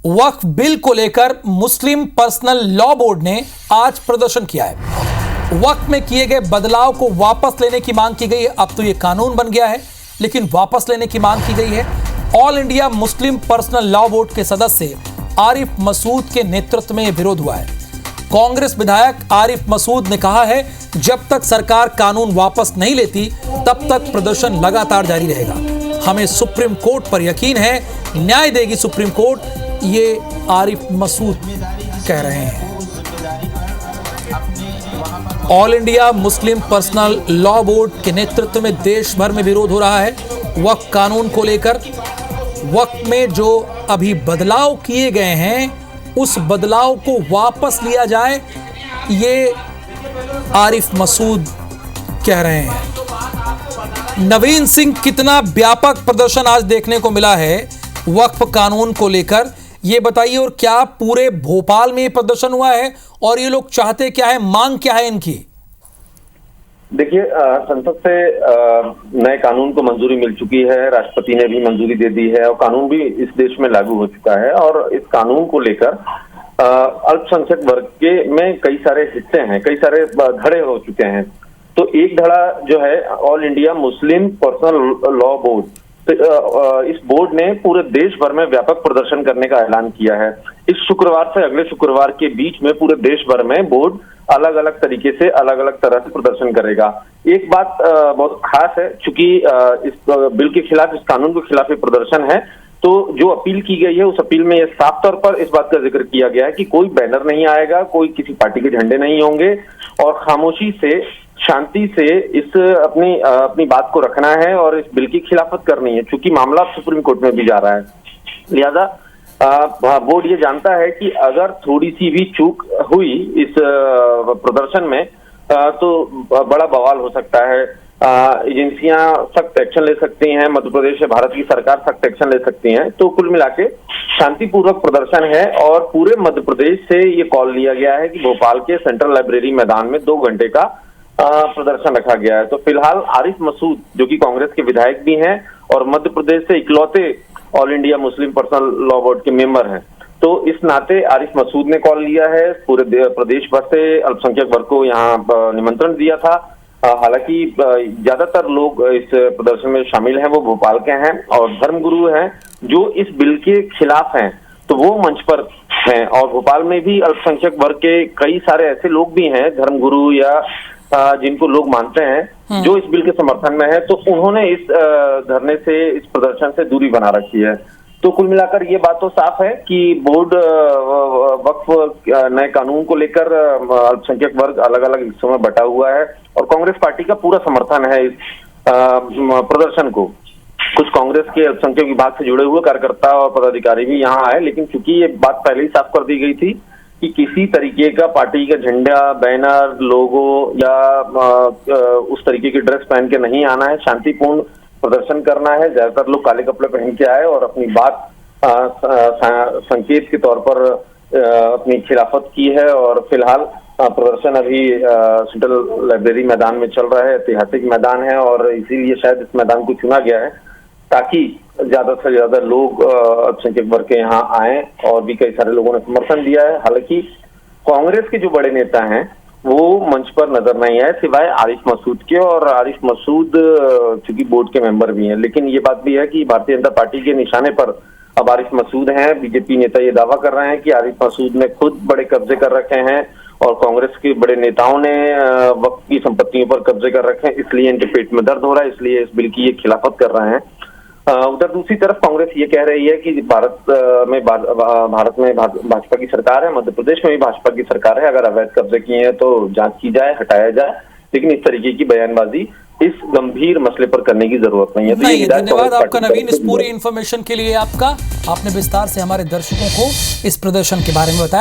वक्फ bill को लेकर मुस्लिम personal law board ने आज प्रदर्शन किया है। वक्फ में किए गए बदलाव को वापस लेने की मांग की गई है। अब तो यह कानून बन गया है, लेकिन वापस लेने की मांग की गई है। All India Muslim personal law board के सदस्य आरिफ मसूद के नेतृत्व में यह विरोध हुआ है। कांग्रेस विधायक आरिफ मसूद ने कहा है, जब तक सरकार कानून वापस नहीं लेती तब तक प्रदर्शन लगातार जारी रहेगा। हमें सुप्रीम कोर्ट पर यकीन है, न्याय देगी सुप्रीम कोर्ट, ये आरिफ मसूद कह रहे हैं। All India Muslim personal law board के नेतृत्व में देश भर में विरोध हो रहा है वक्फ कानून को लेकर। वक्फ में जो अभी बदलाव किए गए हैं उस बदलाव को वापस लिया जाए, ये आरिफ मसूद कह रहे हैं। नवीन सिंह, कितना व्यापक प्रदर्शन आज देखने को मिला है वक्फ कानून को लेकर, ये बताइए। और क्या पूरे भोपाल में ये प्रदर्शन हुआ है और ये लोग चाहते क्या है, मांग क्या है इनकी? देखिए, संसद से नए कानून को मंजूरी मिल चुकी है, राष्ट्रपति ने भी मंजूरी दे दी है और कानून भी इस देश में लागू हो चुका है। और इस कानून को लेकर अल्पसंख्यक वर्ग के में कई सारे हिस्से हैं, कई सारे धड़े हो चुके हैं। तो एक धड़ा जो है all India Muslim personal law board, इस बोर्ड ने पूरे देश भर में व्यापक प्रदर्शन करने का ऐलान किया है। इस शुक्रवार से अगले शुक्रवार के बीच में पूरे देश भर में बोर्ड अलग अलग तरीके से अलग अलग तरह से प्रदर्शन करेगा। एक बात बहुत खास है, चूंकि इस बिल के खिलाफ, इस कानून के खिलाफ ये प्रदर्शन है, तो जो अपील की गई है उस अपील में ये साफ तौर पर इस बात का जिक्र किया गया है कि कोई बैनर नहीं आएगा, कोई किसी पार्टी के झंडे नहीं होंगे और खामोशी से, शांति से इस अपनी बात को रखना है और इस बिल की खिलाफत करनी है। चूंकि मामला सुप्रीम कोर्ट में भी जा रहा है, लिहाजा बोर्ड ये जानता है कि अगर थोड़ी सी भी चूक हुई इस प्रदर्शन में तो बड़ा बवाल हो सकता है। एजेंसियां सख्त एक्शन ले सकती हैं, मध्य प्रदेश से भारत की सरकार सख्त एक्शन ले सकती हैं। तो कुल मिलाके शांतिपूर्वक प्रदर्शन है और पूरे मध्य प्रदेश से ये कॉल लिया गया है कि भोपाल के सेंट्रल लाइब्रेरी मैदान में 2 घंटे का प्रदर्शन रखा गया है। तो फिलहाल आरिफ मसूद, जो कि कांग्रेस के विधायक भी हैं और मध्य प्रदेश से इकलौते all India Muslim personal law board के मेंबर हैं, तो इस नाते आरिफ मसूद ने कॉल लिया है। पूरे प्रदेश भर से अल्पसंख्यक वर्ग को यहाँ निमंत्रण दिया था। हालांकि ज्यादातर लोग इस प्रदर्शन में शामिल हैं वो भोपाल के हैं और धर्मगुरु हैं जो इस बिल के खिलाफ हैं, तो वो मंच पर हैं। और भोपाल में भी अल्पसंख्यक वर्ग के कई सारे ऐसे लोग भी हैं, धर्मगुरु या जिनको लोग मानते हैं, जो इस बिल के समर्थन में है। तो उन्होंने इस धरने से, इस प्रदर्शन से दूरी बना रखी है। तो कुल मिलाकर ये बात तो साफ है कि बोर्ड वक्फ नए कानून को लेकर अल्पसंख्यक वर्ग अलग अलग हिस्सों में बटा हुआ है और कांग्रेस पार्टी का पूरा समर्थन है इस प्रदर्शन को। कुछ कांग्रेस के अल्पसंख्यक विभाग से जुड़े हुए कार्यकर्ता और पदाधिकारी भी यहाँ आए, लेकिन चूंकि ये बात पहले ही साफ कर दी गई थी कि किसी तरीके का पार्टी का झंडा, बैनर, लोगो या उस तरीके की ड्रेस पहन के नहीं आना है, शांतिपूर्ण प्रदर्शन करना है। ज्यादातर लोग काले कपड़े पहन के आए और अपनी बात संकेत के तौर पर अपनी खिलाफत की है। और फिलहाल प्रदर्शन अभी सेंट्रल लाइब्रेरी मैदान में चल रहा है, ऐतिहासिक मैदान है और इसीलिए शायद इस मैदान को चुना गया है ताकि ज्यादा से ज्यादा लोग अल्पसंख्यक वर्ग के यहाँ आए और भी कई सारे लोगों ने समर्थन दिया है। हालांकि कांग्रेस के जो बड़े नेता हैं वो मंच पर नजर नहीं आए सिवाय आरिफ मसूद के, और आरिफ मसूद चूंकि बोर्ड के मेंबर भी हैं। लेकिन ये बात भी है कि भारतीय जनता पार्टी के निशाने पर अब आरिफ मसूद हैं। बीजेपी नेता ये दावा कर रहे हैं कि आरिफ मसूद ने खुद बड़े कब्जे कर रखे हैं और कांग्रेस के बड़े नेताओं ने वक्फ की संपत्तियों पर कब्जे कर रखे हैं, इसलिए इनके पेट में दर्द हो रहा है, इसलिए इस बिल की ये खिलाफत कर रहे हैं। उधर दूसरी तरफ कांग्रेस ये कह रही है कि भारत में भाजपा की सरकार है, मध्य प्रदेश में भी भाजपा की सरकार है, अगर अवैध कब्जे किए हैं तो जांच की जाए, हटाया जाए, लेकिन इस तरीके की बयानबाजी इस गंभीर मसले पर करने की जरूरत नहीं है। नहीं, धन्यवाद आपका नवीन, इस पूरी इंफॉर्मेशन के लिए। आपने विस्तार से हमारे दर्शकों को इस प्रदर्शन के बारे में बताया।